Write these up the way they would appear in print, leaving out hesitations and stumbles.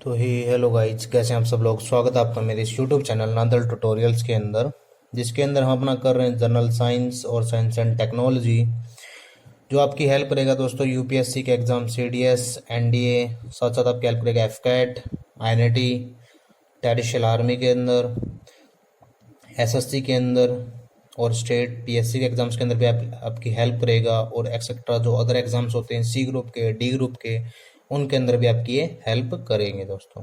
तो ही hello guys, कैसे हैं आप सब लोग। स्वागत है आपका मेरे इस यूट्यूब चैनल नादल ट्यूटोरियल्स के अंदर, जिसके अंदर हम अपना कर रहे हैं जनरल साइंस और साइंस एंड टेक्नोलॉजी, जो आपकी हेल्प करेगा दोस्तों यूपीएससी के एग्जाम, सीडीएस, एनडीए, साथ साथ आपकी हेल्प करेगा एफकैट, आईएनटी, टेरिशियल आर्मी के अंदर, एसएससी के अंदर और स्टेट पीएससी के एग्जाम्स के अंदर भी आपकी हेल्प करेगा। और एक्सेट्रा जो अदर एग्जाम्स होते हैं सी ग्रुप के, डी ग्रुप के, उनके अंदर भी आपकी ये हेल्प करेंगे दोस्तों।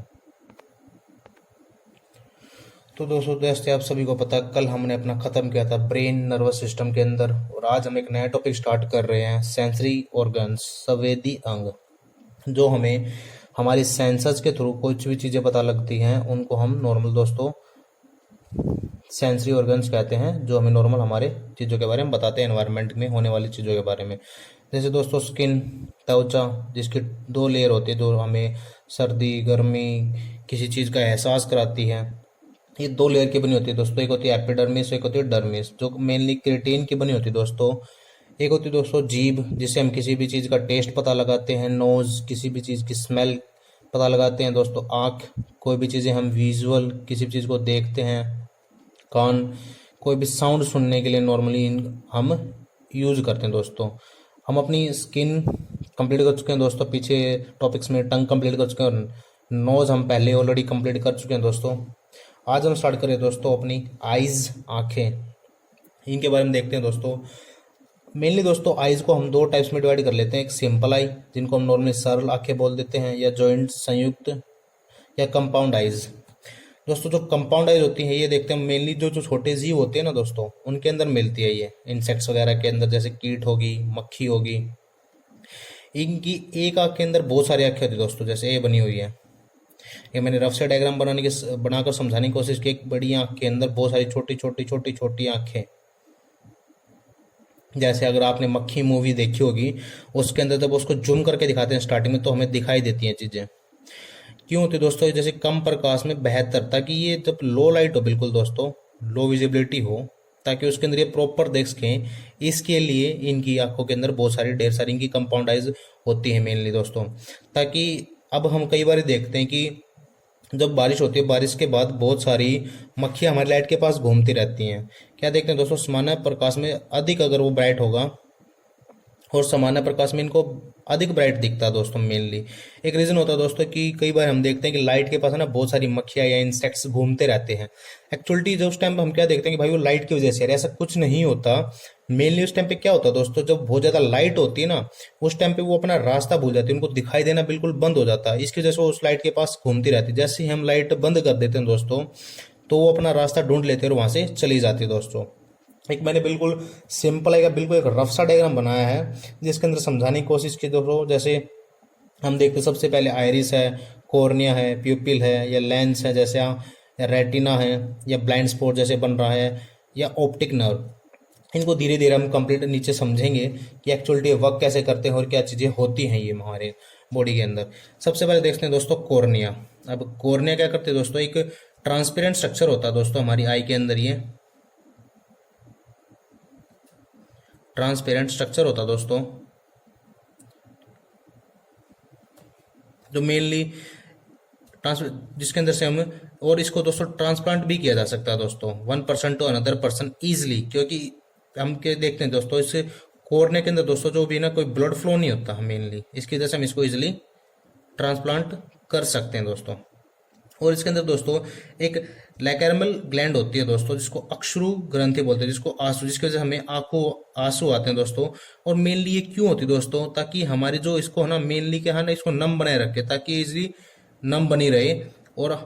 तो दोस्तों, जैसे आप सभी को पता, कल हमने अपना ख़त्म किया था ब्रेन नर्वस सिस्टम के अंदर, और आज हम एक नया टॉपिक स्टार्ट कर रहे हैं, सेंसरी ऑर्गन्स, संवेदी अंग। जो हमें हमारी सेंसर्स के थ्रू कुछ भी चीज़ें पता लगती हैं, उनको हम नॉर्मल दोस्तों सेंसरी ऑर्गन्स कहते हैं, जो हमें नॉर्मल हमारे चीज़ों के बारे में बताते हैं, एनवायरनमेंट में होने वाली चीज़ों के बारे में। जैसे दोस्तों स्किन, त्वचा, जिसकी 2 लेयर होती है, जो हमें सर्दी गर्मी किसी चीज़ का एहसास कराती है। ये 2 लेयर की बनी होती है दोस्तों, एक होती है एपिडर्मिस, एक होती है डर्मिस, जो मेनली केराटिन की बनी होती है दोस्तों। एक होती है दोस्तों जीभ, जिससे हम किसी भी चीज़ का टेस्ट पता लगाते हैं। नोज़, किसी भी चीज़ की स्मेल पता लगाते हैं दोस्तों। आँख, कोई भी चीज़ें हम विजुअल किसी भी चीज़ को देखते हैं। कान, कोई भी साउंड सुनने के लिए नॉर्मली हम यूज़ करते हैं दोस्तों। हम अपनी स्किन कंप्लीट कर चुके हैं दोस्तों, पीछे टॉपिक्स में टंग कंप्लीट कर चुके हैं, नोज़ हम पहले ऑलरेडी कंप्लीट कर चुके हैं दोस्तों। आज हम स्टार्ट करें दोस्तों अपनी आइज़, आँखें, इनके बारे में देखते हैं दोस्तों। मेनली दोस्तों आइज़ को हम 2 टाइप्स में डिवाइड कर लेते हैं, एक सिंपल आई, जिनको हम नॉर्मली सरल आँखें बोल देते हैं, या जॉइंट संयुक्त, या कंपाउंड आइज़। दोस्तों जो कंपाउंड आइज होती है, ये देखते हैं मेनली जो जो छोटे जीव होते हैं ना दोस्तों, उनके अंदर मिलती है। ये इंसेक्ट्स वगैरह के अंदर, जैसे कीट होगी, मक्खी होगी, इनकी एक आँख के अंदर बहुत सारी आँखें होती है दोस्तों। जैसे ये बनी हुई है, ये मैंने रफ से डायग्राम बनाकर समझाने की कोशिश की। एक बड़ी आँख के अंदर बहुत सारी छोटी छोटी छोटी छोटी आँखें। जैसे अगर आपने मक्खी मूवी देखी होगी, उसके अंदर जब उसको जूम करके दिखाते हैं स्टार्टिंग में, तो हमें दिखाई देती हैं चीज़ें। क्यों होती है दोस्तों? जैसे कम प्रकाश में बेहतर, ताकि ये जब लो लाइट हो, बिल्कुल दोस्तों लो विजिबिलिटी हो, ताकि उसके अंदर ये प्रॉपर देख सकें, इसके लिए इनकी आंखों के अंदर बहुत सारी ढेर सारी इनकी कंपाउंड आइज होती है मेनली दोस्तों। ताकि अब हम कई बार देखते हैं कि जब बारिश होती है, बारिश के बाद बहुत सारी मक्खियाँ हमारी लाइट के पास घूमती रहती हैं। क्या देखते हैं दोस्तों? सामान्य प्रकाश में अधिक अगर वो ब्राइट होगा, और सामान्य प्रकाश में इनको अधिक ब्राइट दिखता है दोस्तों। मेनली एक रीज़न होता है दोस्तों कि कई बार हम देखते हैं कि लाइट के पास है ना बहुत सारी मक्खियाँ या इंसेक्ट्स घूमते रहते हैं। एक्चुअली जो उस टाइम हम क्या देखते हैं कि भाई वो लाइट की वजह से, ऐसा कुछ नहीं होता। मेनली उस टाइम पे क्या होता है दोस्तों, जब बहुत ज़्यादा लाइट होती है ना, उस टाइम पे वो अपना रास्ता भूल जाती है, उनको दिखाई देना बिल्कुल बंद हो जाता है। इसकी वजह से वो उस लाइट के पास घूमती रहती है। जैसे ही हम लाइट बंद कर देते हैं दोस्तों, तो वो अपना रास्ता ढूंढ लेते हैं और वहाँ से चली जाती है दोस्तों। एक मैंने बिल्कुल सिंपल है, बिल्कुल एक रफ सा डायग्राम बनाया है, जिसके अंदर समझाने की कोशिश की दोस्तों। जैसे हम देखते हैं, सबसे पहले आयरिस है, कॉर्निया है, प्यूपिल है, या लेंस है, जैसे या रेटिना है, या ब्लाइंड स्पॉट जैसे बन रहा है, या ऑप्टिक नर्व। इनको धीरे धीरे हम कंप्लीट नीचे समझेंगे कि एक्चुअली ये वर्क कैसे करते हैं और क्या चीज़ें होती हैं ये हमारे बॉडी के अंदर। सबसे पहले देखते हैं दोस्तों कॉर्निया। अब कॉर्निया क्या करते हैं दोस्तों? एक ट्रांसपेरेंट स्ट्रक्चर होता है दोस्तों हमारी आई के अंदर, ये ट्रांसपेरेंट स्ट्रक्चर होता है दोस्तों, जो मेनली जिसके अंदर से हम, और इसको दोस्तों ट्रांसप्लांट भी किया जा सकता है दोस्तों, 1% टू अनदर पर्सन ईजिली। क्योंकि हम क्या देखते हैं दोस्तों, इस कोरने के अंदर दोस्तों जो भी ना कोई ब्लड फ्लो नहीं होता मेनली, इसकी वजह से हम इसको ईजिली ट्रांसप्लांट कर सकते हैं दोस्तों। और इसके अंदर दोस्तों एक लैक्रिमल ग्लैंड होती है दोस्तों, जिसको अश्रु ग्रंथि बोलते हैं, जिसको आंसू, जिसकी वजह से हमें आंखों आंसू आते हैं दोस्तों। और मेनली ये क्यों होती है दोस्तों? ताकि हमारी जो इसको है ना मेनली क्या है ना, इसको नम बनाए रखे, ताकि इजली नम बनी रहे और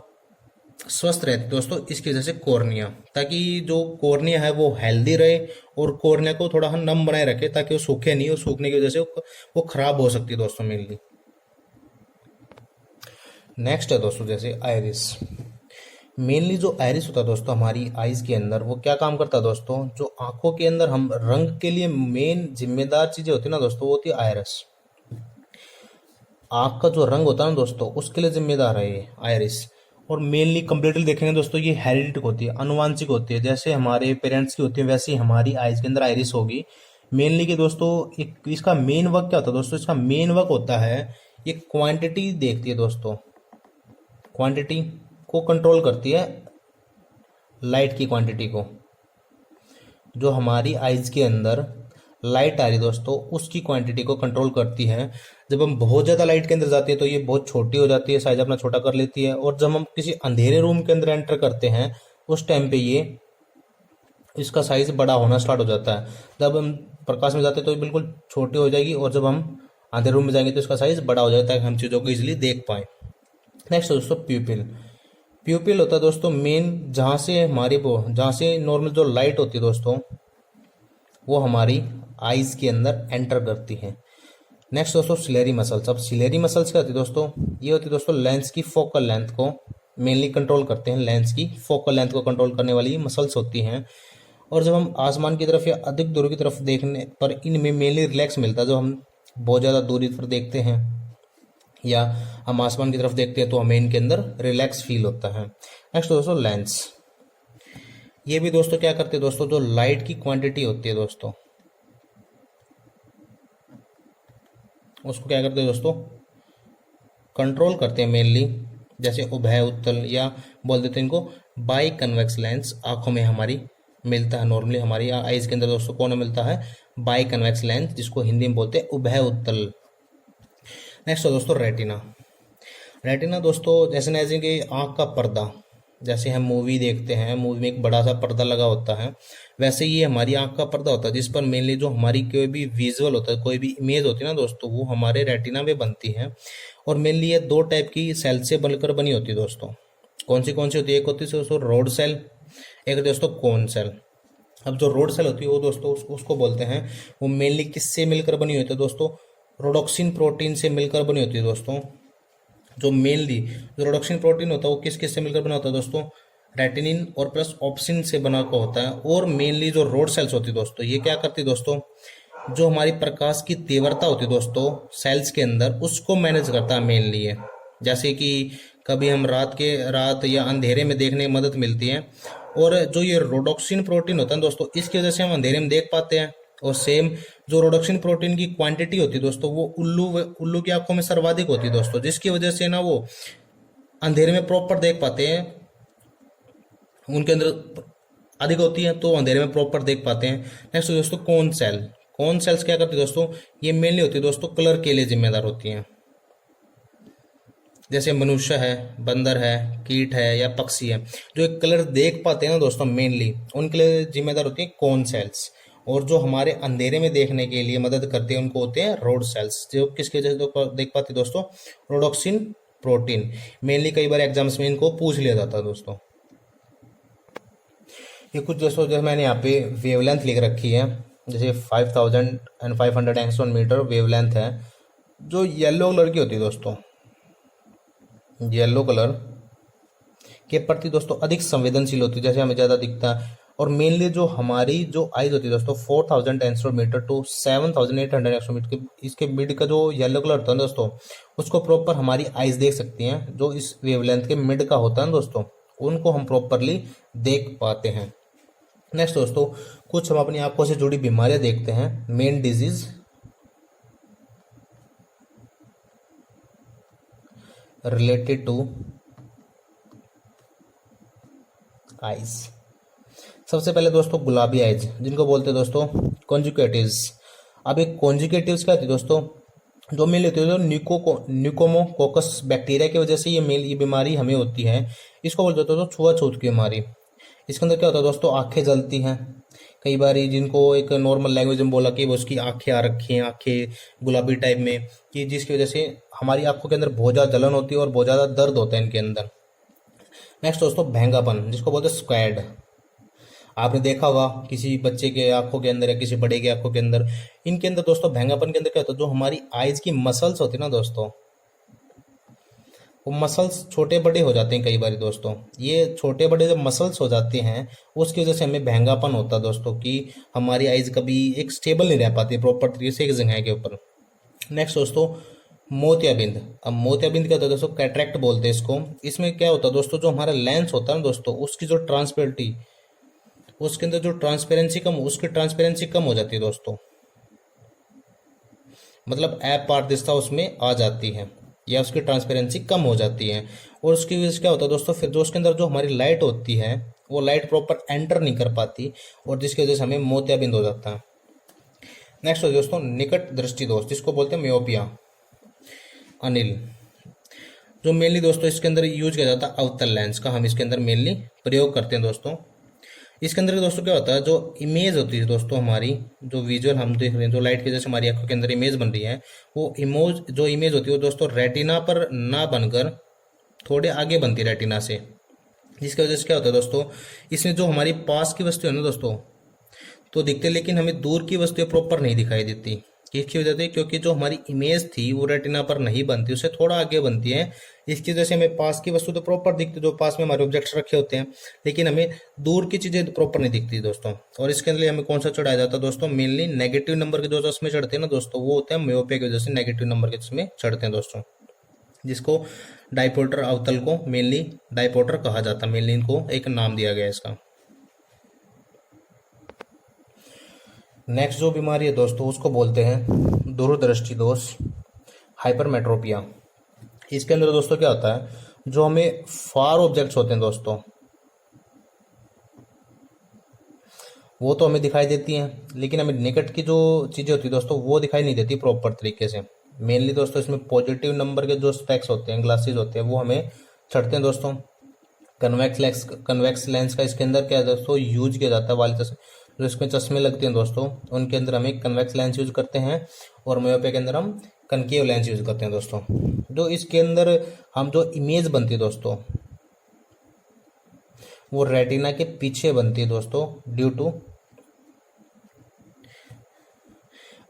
स्वस्थ रहती दोस्तों। इसकी वजह से कॉर्निया, ताकि जो कॉर्निया है वो हेल्दी रहे, और कॉर्निया को थोड़ा हम नम बनाए रखे, ताकि वो सूखे नहीं, और सूखने की वजह से वो खराब हो सकती है दोस्तों मेनली। नेक्स्ट है दोस्तों जैसे आयरिस। मेनली जो आयरिस होता है दोस्तों हमारी आईज के अंदर, वो क्या काम करता है दोस्तों? जो आंखों के अंदर हम रंग के लिए मेन जिम्मेदार चीजें होती है ना दोस्तों, वो होती है आयरिस। आंख का जो रंग होता है ना दोस्तों, उसके लिए जिम्मेदार है ये आयरिस। और मेनली कंप्लीटली देखेंगे दोस्तों, ये हेरिडिटिक होती है, अनुवांशिक होती है। जैसे हमारे पेरेंट्स की होती है, वैसे ही हमारी आईज के अंदर आयरिस होगी मेनली। के दोस्तों एक इसका मेन वर्क क्या होता है दोस्तों? इसका मेन वर्क होता है, ये क्वांटिटी देखती है दोस्तों, क्वांटिटी को कंट्रोल करती है, लाइट की क्वांटिटी को। जो हमारी आइज के अंदर लाइट आ रही है दोस्तों, उसकी क्वांटिटी को कंट्रोल करती है। जब हम बहुत ज़्यादा लाइट के अंदर जाते हैं तो ये बहुत छोटी हो जाती है, साइज अपना छोटा कर लेती है। और जब हम किसी अंधेरे रूम के अंदर एंटर करते हैं उस टाइम पे ये इसका साइज बड़ा होना स्टार्ट हो जाता है। जब हम प्रकाश में जाते हैं तो ये बिल्कुल छोटी हो जाएगी, और जब हम अंधेरे रूम में जाएंगे तो इसका साइज बड़ा हो जाता है, हम चीज़ों को इजीली देख पाएँ। नेक्स्ट दोस्तों प्यूपिल। प्यूपिल होता है दोस्तों मेन, जहाँ से नॉर्मल जो लाइट होती है दोस्तों वो हमारी आईज के अंदर एंटर करती है। नेक्स्ट दोस्तों सिलेरी मसल्स। अब सिलेरी मसल्स क्या होती है दोस्तों? ये होती है दोस्तों लेंस की फोकल लेंथ को मेनली कंट्रोल करते हैं। लेंस की फोकल लेंथ को कंट्रोल करने वाली मसल्स होती हैं। और जब हम आसमान की तरफ या अधिक दूर की तरफ देखने पर इनमें मेनली रिलैक्स मिलता है। जब हम बहुत ज़्यादा दूरी पर देखते हैं या हम आसमान की तरफ देखते हैं तो हमें इनके अंदर रिलैक्स फील होता है। नेक्स्ट दोस्तों लेंस। ये भी दोस्तों क्या करते हैं दोस्तों, जो लाइट की क्वांटिटी होती है दोस्तों उसको क्या करते हैं दोस्तों, कंट्रोल करते हैं मेनली। जैसे उभय उत्तल या बोल देते हैं इनको बाई कन्वेक्स लेंस आंखों में हमारी मिलता है। नॉर्मली हमारी आईज के अंदर दोस्तों कौन मिलता है? बाई कन्वेक्स लेंस, जिसको हिंदी में बोलते हैं उभय उत्तल। नेक्स्ट है दोस्तों रेटिना। रेटिना दोस्तों जैसे ना जैसे कि आँख का पर्दा, जैसे हम मूवी देखते हैं, मूवी में एक बड़ा सा पर्दा लगा होता है, वैसे ये हमारी आंख का पर्दा होता है, जिस पर मेनली जो हमारी कोई भी विजुअल होता है, कोई भी इमेज होती है ना दोस्तों, वो हमारे रेटिना में बनती है। और मेनली ये दो टाइप की सेल से बनकर बनी होती है दोस्तों। कौन सी होती है? एक होती है दोस्तों रोड सेल, एक दोस्तों कोन सेल। अब जो रोड सेल होती है वो दोस्तों उसको बोलते हैं, वो मेनली किससे मिलकर बनी होती है दोस्तों? रोडोक्सिन प्रोटीन से मिलकर बनी होती है दोस्तों। जो मेनली जो रोडोक्सिन प्रोटीन होता है वो किस से मिलकर बना होता है दोस्तों? रेटिनिन और प्लस ऑप्सिन से बना का होता है। और मेनली जो रोड सेल्स होती है दोस्तों, ये क्या करती है दोस्तों, जो हमारी प्रकाश की तीव्रता होती है दोस्तों सेल्स के अंदर, उसको मैनेज करता है मेनली है। जैसे कि कभी हम रात या अंधेरे में देखने में मदद मिलती है। और जो ये रोडोक्सिन प्रोटीन होता है दोस्तों, इसकी वजह से हम अंधेरे में देख पाते हैं। और सेम जो रोडोक्सिन प्रोटीन की क्वांटिटी होती है दोस्तों, वो उल्लू की आंखों में सर्वाधिक होती है दोस्तों, जिसकी वजह से ना वो अंधेरे में प्रॉपर देख पाते हैं। उनके अंदर अधिक होती है तो अंधेरे में प्रॉपर देख पाते हैं। नेक्स्ट दोस्तों कोन सेल। कोन सेल्स क्या करती है दोस्तों? ये मेनली होती है दोस्तों कलर के लिए जिम्मेदार होती हैं। जैसे मनुष्य है, बंदर है, कीट है या पक्षी है, जो एक कलर देख पाते हैं ना दोस्तों, मेनली उनके लिए जिम्मेदार होती है कोन सेल्स। और जो हमारे अंधेरे में देखने के लिए मदद करते हैं उनको होते हैं रोड सेल्स, जो किसकी वजह से देख पाते हैं दोस्तों? रोडोक्सिन प्रोटीन। मेनली कई बार एग्जाम्स में इनको पूछ लिया जाता है दोस्तों। ये कुछ दोस्तों जो मैंने यहाँ पे वेवलेंथ लिख रखी है, जैसे 5500 एंगस्ट्रॉम मीटर वेवलेंथ है। जो येलो कलर की होती है दोस्तों, येलो कलर के प्रति दोस्तों अधिक संवेदनशील होती है, जैसे हमें ज़्यादा दिखता है। और मेनली जो हमारी जो आइज होती है दोस्तों 4000 angstrom meter to 7800 angstrom meter, इसके मिड का जो येलो कलर होता है दोस्तों, उसको प्रॉपर हमारी आइज देख सकती हैं। जो इस वेवलेंथ के मिड का होता है दोस्तों, उनको हम प्रॉपरली देख पाते हैं। नेक्स्ट दोस्तों कुछ हम अपनी आंखों से जुड़ी बीमारियां देखते हैं। Main disease related to eyes. सबसे पहले दोस्तों गुलाबी आइज, जिनको बोलते हैं दोस्तों कॉन्जुकेटिव्स। अब एक कॉन्जुकेटिव्स क्या होती है दोस्तों? जो मेल होती है न्यूकोमोकोकस बैक्टीरिया की वजह से ये बीमारी हमें होती है। इसको बोलते हैं दोस्तों छुआछूत की बीमारी। इसके अंदर क्या होता है दोस्तों? आंखें जलती हैं कई बार, जिनको एक नॉर्मल लैंग्वेज में बोला कि वो उसकी आंखें आ रखी हैं, आंखें गुलाबी टाइप में, कि जिसकी वजह से हमारी आंखों के अंदर बहुत ज़्यादा जलन होती है और बहुत ज़्यादा दर्द होता है इनके अंदर। नेक्स्ट दोस्तों भैंगापन, जिसको बोलते हैं स्क्वैड। आपने देखा होगा किसी बच्चे के आंखों के अंदर या किसी बड़े के आंखों के अंदर, इनके अंदर दोस्तों भैंगापन के अंदर क्या होता है? जो हमारी आइज की मसल्स होती है ना दोस्तों, वो मसल्स छोटे बड़े हो जाते हैं कई बार दोस्तों। ये छोटे बड़े जब मसल्स हो जाते हैं उसकी वजह से हमें भैंगापन होता है दोस्तों, कि हमारी आइज कभी एक स्टेबल नहीं रह पाती प्रॉपर तरीके से एक जगह के ऊपर। नेक्स्ट दोस्तों मोतियाबिंद। अब मोतियाबिंद क्या होता है दोस्तों? कैटरेक्ट बोलते हैं इसको। इसमें क्या होता है दोस्तों? जो हमारा लेंस होता है ना दोस्तों, उसकी जो ट्रांसपेरेंटी, उसके अंदर जो ट्रांसपेरेंसी कम हो जाती है दोस्तों, मतलब अपारदर्शिता उसमें आ जाती है। या उसकी ट्रांसपेरेंसी कम हो जाती है। और उसकी वजह से क्या होता है दोस्तों, फिर जो उसके अंदर जो हमारी लाइट होती है वो लाइट प्रॉपर एंटर नहीं कर पाती, और जिसकी वजह से हमें मोतियाबिंद हो जाता है। नेक्स्ट हो दोस्तों निकट दृष्टि दोष, जिसको बोलते हैं मियोपिया। अनिल, जो मेनली दोस्तों इसके अंदर यूज किया जाता है अवतल लेंस का, हम इसके अंदर मेनली प्रयोग करते हैं दोस्तों। इसके अंदर दोस्तों क्या होता है, जो इमेज होती है दोस्तों हमारी, जो विजुअल हम देख रहे हैं, जो लाइट की वजह से हमारी आंखों के अंदर इमेज बन रही है, वो इमेज होती है वो दोस्तों रेटिना पर ना बनकर थोड़े आगे बनती है रेटिना से। जिसकी वजह से क्या होता है दोस्तों, इसमें जो हमारी पास की वस्तु है ना दोस्तों तो दिखते, लेकिन हमें दूर की वस्तुएं प्रॉपर नहीं दिखाई देती। किसकी वजह से, क्योंकि जो हमारी इमेज थी वो रेटिना पर नहीं बनती, उससे थोड़ा आगे बनती है। इसकी वजह से हमें पास की वस्तु तो प्रॉपर दिखती, जो पास में हमारे ऑब्जेक्ट्स रखे होते हैं, लेकिन हमें दूर की चीजें प्रॉपर नहीं दिखती दोस्तों। और इसके लिए हमें कौन सा चढ़ाया जाता है दोस्तों, मेनली नेगेटिव नंबर के जो चश्मे चढ़ते हैं ना दोस्तों, वो होते हैं मियोपिया की वजह से नेगेटिव नंबर के चश्मे चढ़ते हैं दोस्तों, जिसको डाइपोटर अवतल को मेनली डाइपोटर कहा जाता है। मेनली इनको एक नाम दिया गया है इसका। नेक्स्ट जो बीमारी है दोस्तों उसको बोलते हैं दूरदृष्टि दोष, हाइपरमेट्रोपिया। इसके अंदर दोस्तों क्या होता है, जो हमें फार ऑब्जेक्ट्स होते हैं दोस्तों वो तो हमें दिखाई देती हैं, लेकिन हमें निकट की जो चीजें होती है दोस्तों वो दिखाई नहीं देती प्रॉपर तरीके से। मेनली दोस्तों इसमें पॉजिटिव नंबर के जो स्पेक्स होते हैं, ग्लासेस होते हैं, वो हमें चढ़ते हैं दोस्तों। कन्वेक्स लेंस का इसके अंदर क्या है दोस्तों यूज किया जाता है, वाले चश्मे जो इसमें चश्मे लगते हैं दोस्तों उनके अंदर हम एक कन्वेक्स लेंस यूज करते हैं, और मियोपिया के अंदर हम कनकेव लेंस यूज करते हैं दोस्तों। जो इसके अंदर हम जो इमेज बनती है दोस्तों वो रेटिना के पीछे बनती है दोस्तों, ड्यू टू,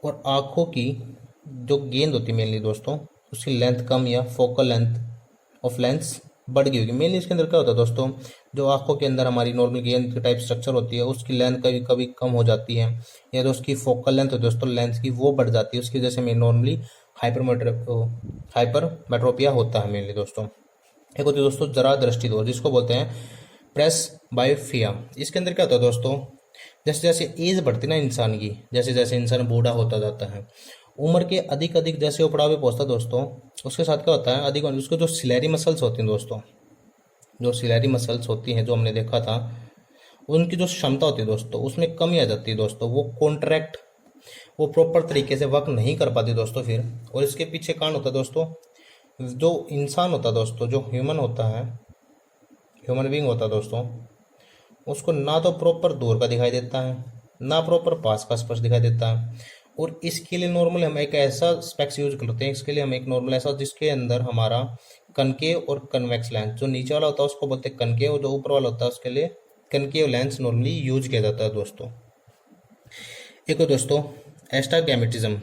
और आंखों की जो गेंद होती है मेनली दोस्तों उसकी लेंथ कम या फोकल लेंथ ऑफ लेंस बढ़ गई होगी। मेनली इसके अंदर क्या होता है दोस्तों, जो आंखों के अंदर हमारी नॉर्मल गेंद की टाइप स्ट्रक्चर होती है उसकी लेंथ कभी कभी कम हो जाती है, या जो उसकी फोकल लेंथ होती है दोस्तों लेंथ की वो बढ़ जाती है, उसकी वजह से हमें नॉर्मली हाइपरमेट्रोपिया होता है मेनली दोस्तों। एक होती है दोस्तों जरा दृष्टि दोष, जिसको बोलते हैं प्रेस बायोफिया। इसके अंदर क्या होता है दोस्तों, जैसे जैसे एज बढ़ती है ना इंसान की, जैसे जैसे इंसान बूढ़ा होता जाता है, उम्र के अधिक अधिक जैसे वो पड़ाव पे पहुंचता है दोस्तों, उसके साथ क्या होता है अधिक उसको जो सिलेरी मसल्स होती हैं दोस्तों, जो सिलेरी मसल्स होती हैं जो हमने देखा था, उनकी जो क्षमता होती है दोस्तों उसमें कमी आ जाती है दोस्तों, वो कॉन्ट्रैक्ट वो प्रॉपर तरीके से वर्क नहीं कर पाती दोस्तों फिर। और इसके पीछे कारण होता है दोस्तों, जो इंसान होता है दोस्तों, जो ह्यूमन होता है, ह्यूमन बींग होता है दोस्तों, उसको ना तो प्रॉपर दूर का दिखाई देता है, ना प्रॉपर पास का स्पर्श दिखाई देता है। और इसके लिए नॉर्मल हम एक ऐसा स्पेक्स यूज करते हैं, इसके लिए हम एक नॉर्मल ऐसा जिसके अंदर हमारा कनकेव और कन्वेक्स लेंस, जो नीचे वाला होता है उसको बोलते हैं कनकेव, जो ऊपर वाला होता है उसके लिए कनकेव लेंस नॉर्मली यूज किया जाता है दोस्तों। एक और दोस्तों एस्टाग्मेटिज्म,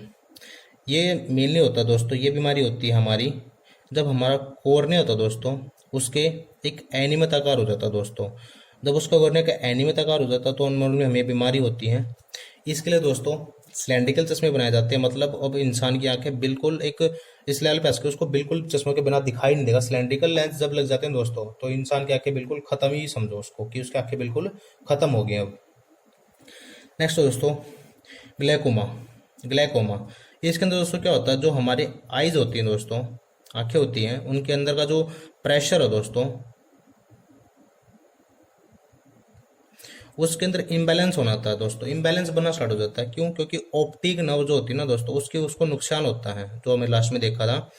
ये मेनली होता है दोस्तों, ये बीमारी होती है हमारी जब हमारा कॉर्निया होता है दोस्तों उसके एक अनियमित आकार हो जाता है दोस्तों। जब उसका कॉर्निया का अनियमित आकार हो जाता है तो नॉर्मली हमें बीमारी होती है। इसके लिए दोस्तों सिलेंड्रिकल चश्मे बनाए जाते हैं, मतलब अब इंसान की आंखें बिल्कुल एक इस लेवल पे के उसको बिल्कुल चश्मों के बिना दिखाई नहीं देगा। सिलेंड्रिकल लेंस जब लग जाते हैं दोस्तों तो इंसान की आंखें बिल्कुल खत्म ही समझो उसको कि उसकी आंखें बिल्कुल खत्म हो गई अब। नेक्स्ट दोस्तों ग्लैकोमा, ग्लैकोमा इसके अंदर दोस्तों क्या होता है, जो हमारे आईज होती हैं दोस्तों, आंखें होती हैं, उनके अंदर का जो प्रेशर है दोस्तों उसके अंदर इम्बैलेंस होना था दोस्तों, इम्बैलेंस बनना स्टार्ट हो जाता है। क्यों? क्योंकि ऑप्टिक नर्व जो होती है ना दोस्तों उसको नुकसान होता है, जो हमें लास्ट में देखा था।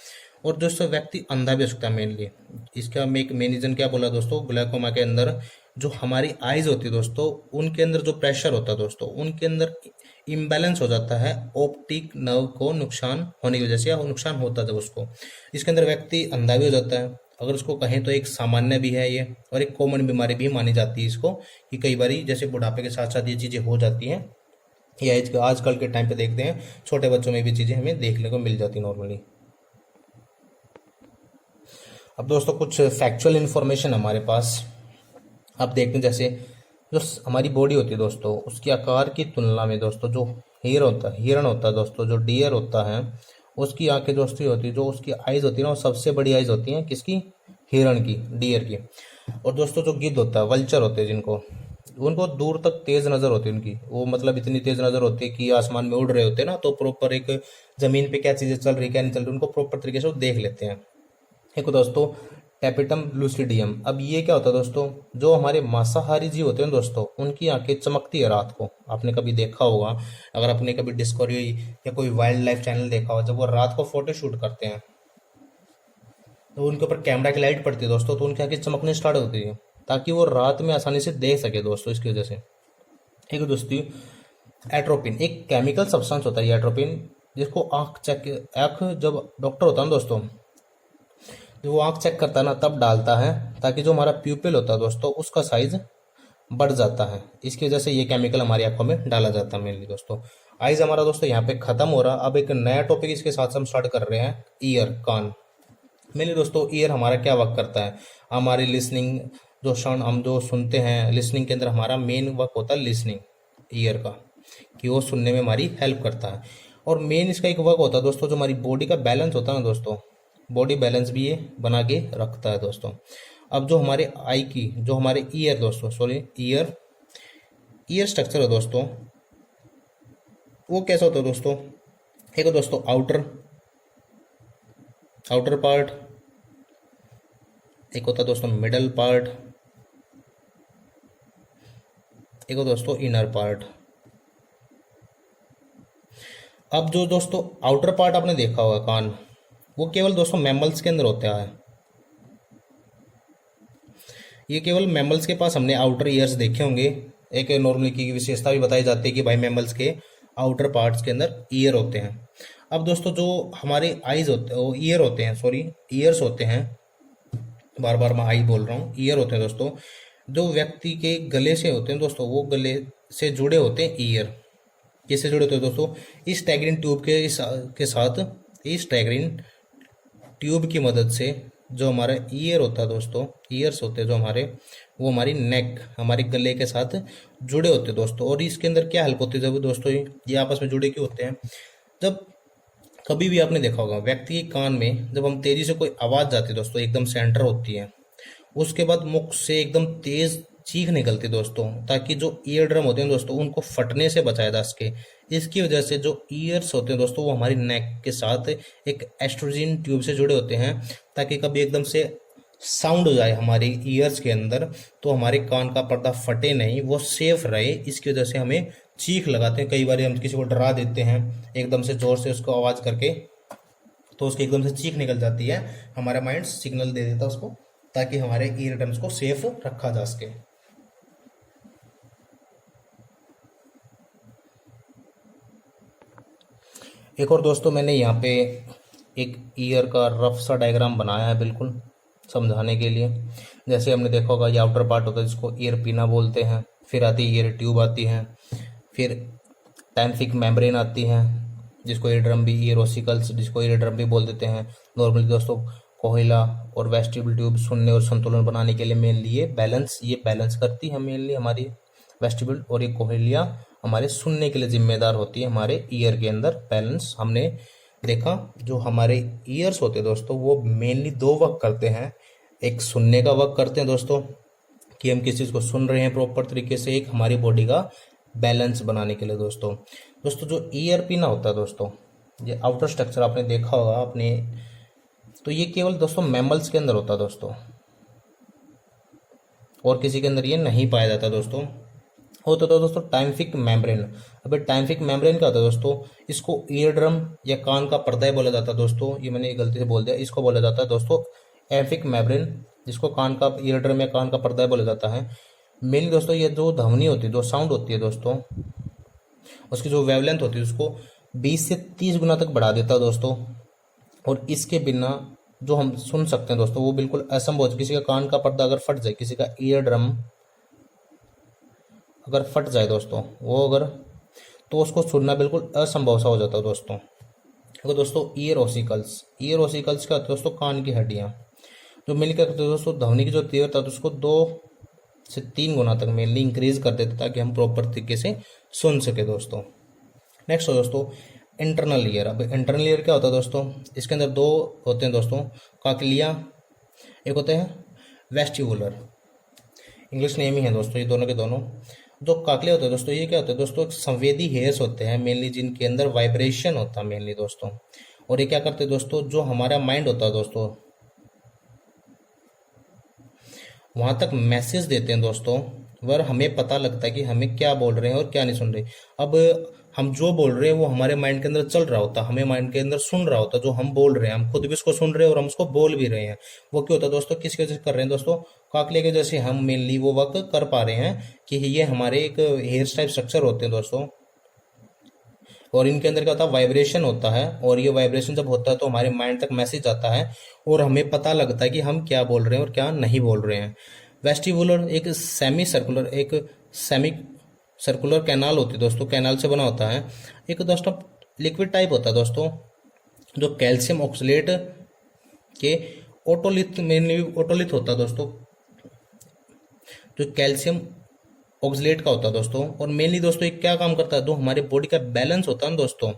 और दोस्तों व्यक्ति अंधा भी हो सकता है मेनली। इसका एक मेन रीजन क्या बोला दोस्तों, ग्लैकोमा के अंदर जो हमारी आईज होती है दोस्तों उनके अंदर जो प्रेशर होता है दोस्तों उनके अंदर इम्बैलेंस हो जाता है, ऑप्टिक नर्व को नुकसान होने की वजह से, या नुकसान होता है जब उसको, इसके अंदर व्यक्ति अंधा भी हो जाता है। अगर उसको कहें तो एक सामान्य भी है ये, और एक कॉमन बीमारी भी मानी जाती है इसको, कि कई बार जैसे बुढ़ापे के साथ साथ ये चीज़ें हो जाती हैं, या आजकल के टाइम पे देखते हैं छोटे बच्चों में भी चीज़ें हमें देखने को मिल जाती नॉर्मली। अब दोस्तों कुछ फैक्चुअल इन्फॉर्मेशन हमारे पास अब देखते हैं, जैसे जो हमारी बॉडी होती है दोस्तों उसकी आकार की तुलना में दोस्तों जो हिरण होता है दोस्तों, जो डियर होता है उसकी आंखें दोस्तों होती है, जो उसकी आइज होती है ना वो सबसे बड़ी आइज होती हैं किसकी, हिरण की, डियर की। और दोस्तों जो गिद्ध होता है, वल्चर होते हैं जिनको, उनको दूर तक तेज नजर होती है उनकी, वो मतलब इतनी तेज नजर होती है कि आसमान में उड़ रहे होते हैं ना, तो प्रॉपर एक जमीन पे क्या चीजें चल रही क्या नहीं चल रही उनको प्रॉपर तरीके से वो देख लेते हैं। एक दोस्तों टेपिटम लूसिडियम। अब ये क्या होता है दोस्तों, जो हमारे मांसाहारी जीव होते हैं दोस्तों उनकी आंखें चमकती है रात को। आपने कभी देखा होगा, अगर आपने कभी डिस्कवरी या कोई वाइल्ड लाइफ चैनल देखा हो, जब वो रात को फोटो शूट करते हैं तो उनके ऊपर कैमरा की लाइट पड़ती है दोस्तों, तो उनकी आंखें चमकने स्टार्ट होती है ताकि वो रात में आसानी से देख सके दोस्तों, इसकी वजह से। एक दोस्तों एट्रोपिन, एक केमिकल सब्सटेंस होता है ये एट्रोपिन, जिसको आंख जब डॉक्टर होता है ना दोस्तों, जब वो आंख चेक करता है ना तब डालता है, ताकि जो हमारा प्यूपिल होता है दोस्तों उसका साइज बढ़ जाता है। इसकी वजह से ये केमिकल हमारी आंखों में डाला जाता है मेनली दोस्तों। आइज हमारा दोस्तों यहाँ पे खत्म हो रहा, अब एक नया टॉपिक इसके साथ हम स्टार्ट कर रहे हैं, ईयर, कान। मेनली दोस्तों ईयर हमारा क्या वर्क करता है, हमारी लिसनिंग, जो साउंड हम जो सुनते हैं लिसनिंग के अंदर, हमारा मेन वर्क होता है लिसनिंग ईयर का, कि वो सुनने में हमारी हेल्प करता है। और मेन इसका एक वर्क होता है दोस्तों, जो हमारी बॉडी का बैलेंस होता है ना दोस्तों, बॉडी बैलेंस भी ये बना के रखता है दोस्तों। अब जो हमारे आई की, जो हमारे ईयर दोस्तों, सॉरी ईयर ईयर स्ट्रक्चर है दोस्तों, वो कैसा होता है दोस्तों, एक दोस्तों आउटर पार्ट, एक होता है दोस्तों मिडल पार्ट, एक होता दोस्तों इनर पार्ट। अब जो दोस्तों आउटर पार्ट आपने देखा होगा कान, वो केवल दोस्तों मैमल्स के अंदर होता है। ये केवल मैमल्स के पास हमने आउटर ईयर्स देखे होंगे। एक नॉर्मली की विशेषता भी बताई जाती है कि भाई मैमल्स के आउटर पार्ट्स के अंदर ईयर होते हैं। अब दोस्तों जो हमारे आईज होते हैं, वो ईयर होते हैं, सॉरी ईयर्स होते हैं, बार बार मैं आई बोल रहा हूँ, ईयर होते हैं दोस्तों, जो व्यक्ति के गले से होते हैं दोस्तों, वो गले से जुड़े होते हैं ईयर। किससे जुड़े होते हैं दोस्तों, इस टैगरिन ट्यूब के साथ, इस टैगरिन ट्यूब की मदद से जो हमारा ईयर होता है दोस्तों, ईयर्स होते हैं जो हमारे, वो हमारी नेक, हमारे गले के साथ जुड़े होते हैं दोस्तों। और इसके अंदर क्या हेल्प होती है जब दोस्तों ये आपस में जुड़े क्यों होते हैं, जब कभी भी आपने देखा होगा व्यक्ति के कान में जब हम तेजी से कोई आवाज जाती है दोस्तों, एकदम से एंटर होती है, उसके बाद मुख से एकदम तेज चीख निकलती दोस्तों, ताकि जो ईयर ड्रम होते हैं दोस्तों उनको फटने से बचाया जा सके। इसकी वजह से जो ईयर्स होते हैं दोस्तों, वो हमारी नेक के साथ एक एस्ट्रोजन ट्यूब से जुड़े होते हैं, ताकि कभी एकदम से साउंड हो जाए हमारी ईयर्स के अंदर तो हमारे कान का पर्दा फटे नहीं, वो सेफ रहे। इसकी वजह से हमें चीख लगाते हैं, कई बार हम किसी को डरा देते हैं एकदम से जोर से उसको आवाज करके, तो उसकी एकदम से चीख निकल जाती है, हमारा माइंड सिग्नल दे देता है उसको, ताकि हमारे ईयर ड्रम्स को सेफ रखा जा सके। एक और दोस्तों मैंने यहाँ पे एक ईयर का रफ सा डायग्राम बनाया है बिल्कुल समझाने के लिए। जैसे हमने देखा होगा ये आउटर पार्ट होता है जिसको ईयर पिना बोलते हैं, फिर आती है ईयर ट्यूब आती है, फिर टाइम्फिक मेम्ब्रेन आती है जिसको ईयर ड्रम भी, ईयर ओसिकल्स जिसको ईयर ड्रम भी बोल देते हैं। नॉर्मली दोस्तों कोहिला और वेस्टिबुल ट्यूब सुनने और संतुलन बनाने के लिए मेनली ये बैलेंस करती है मेनली हमारी वेस्टिबुल, और ये कोहिलिया हमारे सुनने के लिए जिम्मेदार होती है हमारे ईयर के अंदर बैलेंस। हमने देखा जो हमारे ईयर्स होते हैं दोस्तों वो मेनली दो वर्क करते हैं, एक सुनने का वर्क करते हैं दोस्तों कि हम किसी चीज़ को सुन रहे हैं प्रॉपर तरीके से, एक हमारी बॉडी का बैलेंस बनाने के लिए दोस्तों। जो ईयर पिना होता है दोस्तों, ये आउटर स्ट्रक्चर आपने देखा होगा अपने, तो ये केवल दोस्तों मैमल्स के अंदर होता है दोस्तों, और किसी के अंदर ये नहीं पाया जाता दोस्तों। होता था दोस्तों टाइम्फिक मेम्ब्रेन। अबे टाइम्फिक मेम्ब्रेन क्या होता है दोस्तों, इसको ईयर ड्रम या कान का पर्दा बोला जाता है दोस्तों, ये मैंने गलती से बोल दिया, इसको बोला जाता है दोस्तों एम्फिक मेम्ब्रेन, जिसको कान का ईयर ड्रम या कान का पर्दा बोला जाता है। मेनली दोस्तों ये जो ध्वनि होती है, जो साउंड होती है दोस्तों, उसकी जो वेवलेंथ होती है उसको 20 से 30 गुना तक बढ़ा देता है दोस्तों, और इसके बिना जो हम सुन सकते हैं दोस्तों वो बिल्कुल असंभव। किसी का कान का पर्दा अगर फट जाए, किसी का ईयर ड्रम अगर फट जाए दोस्तों, वो अगर, तो उसको सुनना बिल्कुल असंभव सा हो जाता है दोस्तों। अगर दोस्तों ईयर ओसिकल्स क्या होता है दोस्तों, कान की हड्डियाँ जो मिलकर करते हैं दोस्तों, ध्वनि की जो तीव्रता है उसको 2 से 3 गुना तक मेनली इंक्रीज कर देते ताकि हम प्रॉपर तरीके से सुन सके दोस्तों। नेक्स्ट हो दोस्तों इंटरनल ईयर। अब इंटरनल ईयर क्या होता है दोस्तों, इसके अंदर 2 होते हैं दोस्तों, काकलिया, एक होते हैं वेस्टिबुलर। इंग्लिश नेम ही है दोस्तों ये दोनों के दोनों। जो काकले होते हैं दोस्तों, ये क्या होते हैं दोस्तों, एक संवेदी हेयर्स होते हैं मेनली, जिनके अंदर वाइब्रेशन होता है मेनली दोस्तों। और ये क्या करते हैं दोस्तों, जो हमारा माइंड होता है दोस्तों, वहां तक मैसेज देते हैं दोस्तों, वर हमें पता लगता है कि हमें क्या बोल रहे हैं और क्या नहीं सुन रहे। अब हम जो बोल रहे हैं वो हमारे माइंड के अंदर चल रहा होता है, हमें माइंड के अंदर सुन रहा होता है, जो हम बोल रहे हैं हम खुद भी उसको सुन रहे हैं और हम उसको बोल भी रहे हैं। वो क्यों होता है दोस्तों, किसकी वजह से कर रहे हैं दोस्तों, काकले के जैसे हम मेनली वो वर्क कर पा रहे हैं कि ये हमारे एक हेयर टाइप स्ट्रक्चर होते हैं दोस्तों। और इनके अंदर क्या होता है, वाइब्रेशन होता है, और ये वाइब्रेशन जब होता है तो हमारे माइंड तक मैसेज आता है और हमें पता लगता है कि हम क्या बोल रहे हैं और क्या नहीं बोल रहे हैं। वेस्टिबुलर एक सेमी सर्कुलर कैनाल होती है दोस्तों, कैनाल से बना होता है। एक दोस्तों लिक्विड टाइप होता है दोस्तों, जो कैल्शियम ऑक्सलेट के ओटोलिथ में ओटोलिथ होता है दोस्तों, जो कैल्शियम ऑक्सलेट का होता है दोस्तों। और मेनली दोस्तों ये क्या काम करता है, जो हमारे बॉडी का बैलेंस होता है ना दोस्तों,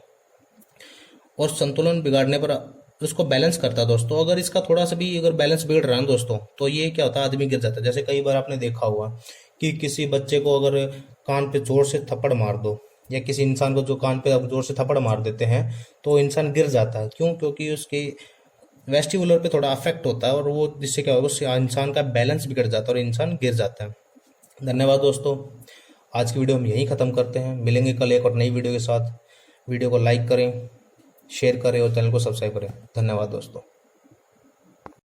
और संतुलन बिगाड़ने पर उसको बैलेंस करता है दोस्तों। अगर इसका थोड़ा सा भी अगर बैलेंस बिगड़ रहा है ना दोस्तों, तो ये क्या होता है, आदमी गिर जाता है। जैसे कई बार आपने देखा हुआ कि किसी बच्चे को अगर कान पे जोर से थप्पड़ मार दो, या किसी इंसान को जो कान पे जोर से थप्पड़ मार देते हैं, तो इंसान गिर जाता है। क्यों? क्योंकि उसके वेस्टिबुलर पे थोड़ा अफेक्ट होता है, और वो जिससे क्या होगा, उससे इंसान का बैलेंस बिगड़ जाता है और इंसान गिर जाता है। धन्यवाद दोस्तों, आज की वीडियो हम यहीं ख़त्म करते हैं। मिलेंगे कल एक और नई वीडियो के साथ। वीडियो को लाइक करें, शेयर करें और चैनल को सब्सक्राइब करें। धन्यवाद दोस्तों।